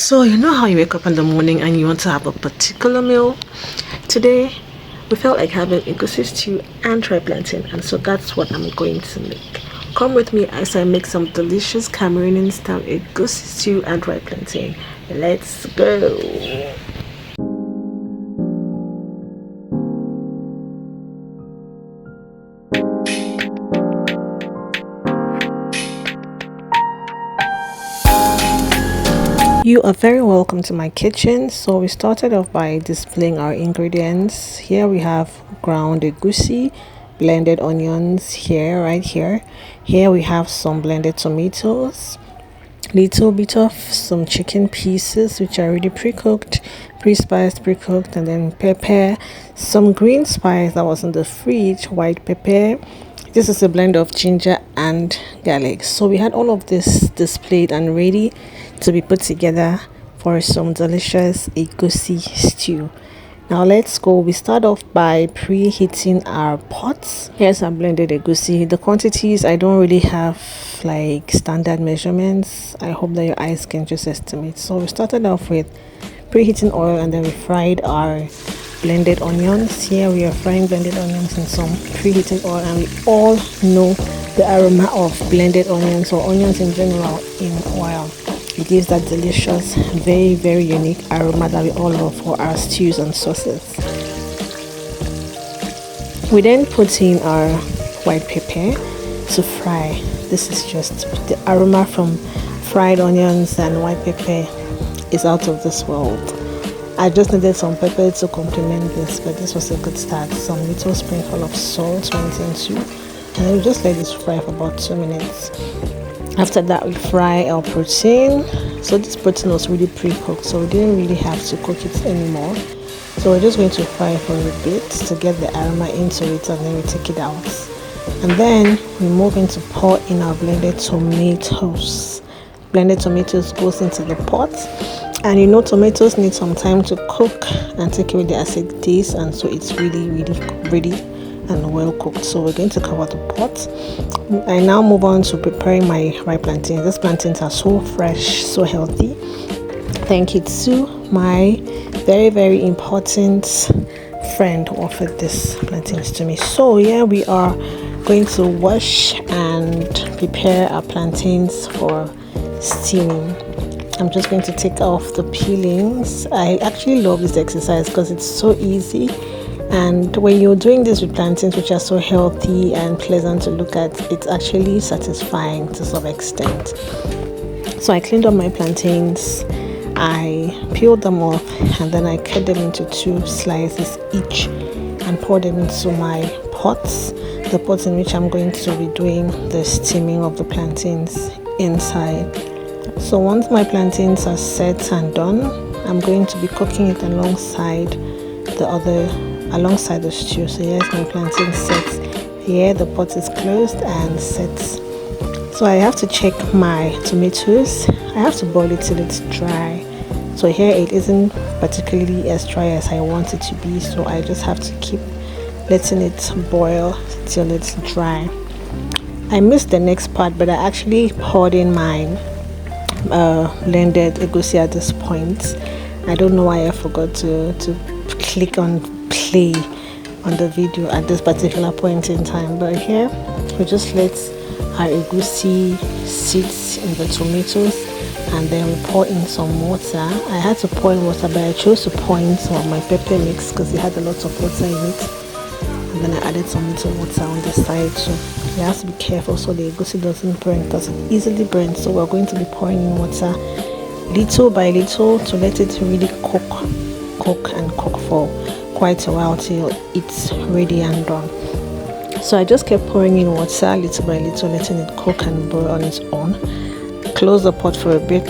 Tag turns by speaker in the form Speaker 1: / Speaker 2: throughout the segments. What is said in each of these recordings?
Speaker 1: So, you know how you wake up in the morning and you want to have a particular meal? Today, we felt like having Egusi stew and dry plantain, and so that's what I'm going to make. Come with me as I make some delicious Cameroonian style Egusi stew and dry plantain. Let's go! You are very welcome to my kitchen. So we started off by displaying our ingredients. Here we have ground egusi, blended onions here, right here. Here we have some blended tomatoes, little bit of some chicken pieces which are already pre-cooked, pre-spiced, pre-cooked, and then pepper, some green spice that was in the fridge, white pepper. This is a blend of ginger and garlic. So we had all of this displayed and ready to be put together for some delicious egusi stew. Now let's go. We start off by preheating our pots. Here's our blended egusi. The quantities, I don't really have like standard measurements. I hope that your eyes can just estimate. So we started off with preheating oil, and then we fried our blended onions. Here we are frying blended onions in some preheated oil, and we all know the aroma of blended onions or onions in general in oil. It gives that delicious, very unique aroma that we all love for our stews and sauces. We then put in our white pepper to fry. This is just the aroma from fried onions and white pepper is out of this world. I just needed some pepper to complement this, but this was a good start. Some little sprinkle of salt went into, and then we just let this fry for about 2 minutes. After that, we fry our protein. So this protein was really pre-cooked, so we didn't really have to cook it anymore. So we're just going to fry for a bit to get the aroma into it, and then we take it out. And then we move into pour in our blended tomatoes. Blended tomatoes goes into the pot, and you know tomatoes need some time to cook and take away the acid taste, and so it's really ready and well cooked. So we're going to cover the pot. I now move on to preparing my ripe plantains. These plantains are so fresh, so healthy. Thank you to my very important friend who offered this plantains to me. So yeah, we are going to wash and prepare our plantains for steaming. I'm just going to take off the peelings. I actually love this exercise because it's so easy, and when you're doing this with plantains which are so healthy and pleasant to look at, it's actually satisfying to some extent. So I cleaned up my plantains, I peeled them off, and then I cut them into 2 slices each and poured them into my pots, the pots in which I'm going to be doing the steaming of the plantains inside. So once my plantains are set and done, I'm going to be cooking it alongside the stew. So here's my plantain set. Here the pot is closed and set. So I have to check my tomatoes. I have to boil it till it's dry. So here it isn't particularly as dry as I want it to be, so I just have to keep letting it boil till it's dry. I missed the next part, but I actually poured in my blended egusi at this point. I don't know why I forgot to click on play on the video at this particular point in time, but here we just let our egusi sit in the tomatoes, and then we pour in some water. I had to pour in water, but I chose to pour in some of my pepper mix because it had a lot of water in it, and then I added some little water on the side. So you have to be careful so the egusi doesn't burn, because it easily burns. So we're going to be pouring in water little by little to let it really cook for quite a while till it's ready and done. So I just kept pouring in water little by little, letting it cook and boil on its own. Close the pot for a bit,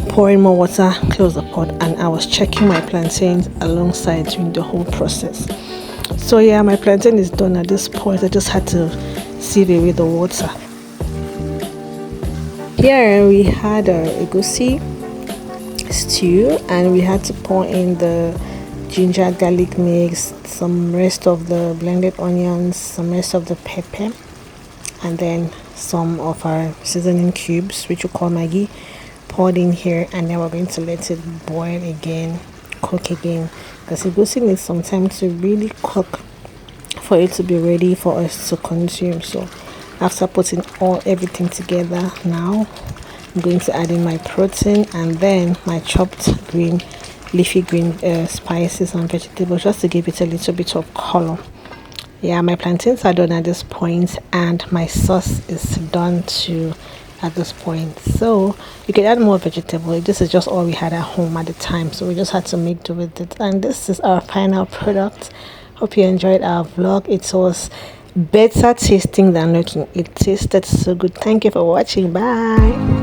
Speaker 1: pour in more water, close the pot, and I was checking my plantains alongside during the whole process. So yeah, my plantain is done at this point. I just had to sieve away the water. Here we had our egusi stew, and we had to pour in the ginger garlic mix, some rest of the blended onions, some rest of the pepper, and then some of our seasoning cubes, which we call Maggi, poured in here, and then we're going to let it boil again, cook again, because egusi needs some time to really cook for it to be ready for us to consume. So after putting everything together, now I'm going to add in my protein and then my chopped leafy green spices and vegetables, just to give it a little bit of color. Yeah, my plantains are done at this point, and my sauce is done too at this point. So you can add more vegetable. This is just all we had at home at the time, so we just had to make do with it. And this is our final product. Hope you enjoyed our vlog. It was better tasting than looking. It tasted so good. Thank you for watching. Bye.